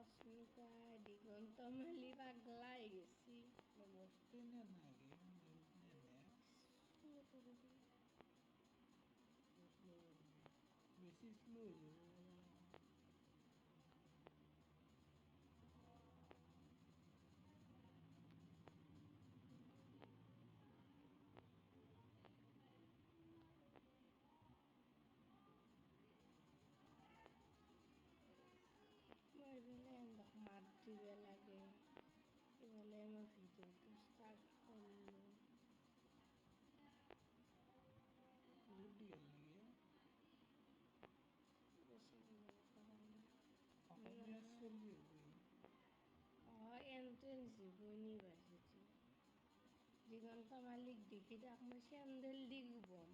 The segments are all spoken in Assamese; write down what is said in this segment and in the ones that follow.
Rosmita digontomali paglay gesi. Boston na nage, বেশি স্লো হয়ে যাবে Moi bile endok mati belage. Ibale mo video to start করলো লুটি গেল নাকি বেশি দিন করানো অসমীয়া চলি এন্ট্রেন্স দিব ইউনিভার্সিটি দিগন্ত মালিক দেখি তাক মই চেন্দেল দি গুবম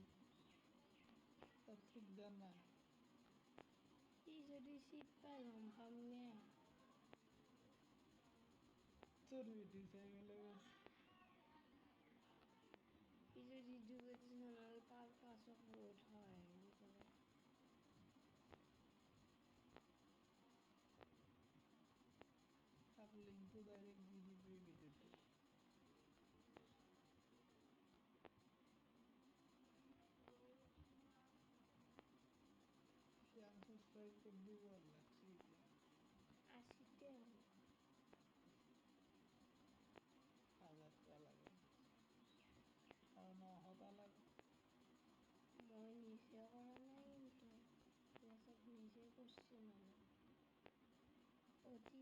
তাত সুবিধা নাই সি যদি চিট পাই গম পাম নে তোর বেটি চাই গেলে সি যদি এডুকেশনাল পাৰ্পাছত বহুত হয় তাক লিংকটো ডাইৰেক্ট দি দিবি ভিডিঅ'টো আনসাবস্ক্ৰাইব কৰে দিব লাগছে এতিয়া 80তে হ'ল 1000 টাকা লাগে আৰু 900 টাকা লাগে মই নিজে কৰা নাই কিন্তু চব নিজে কৰিছে মানে অতি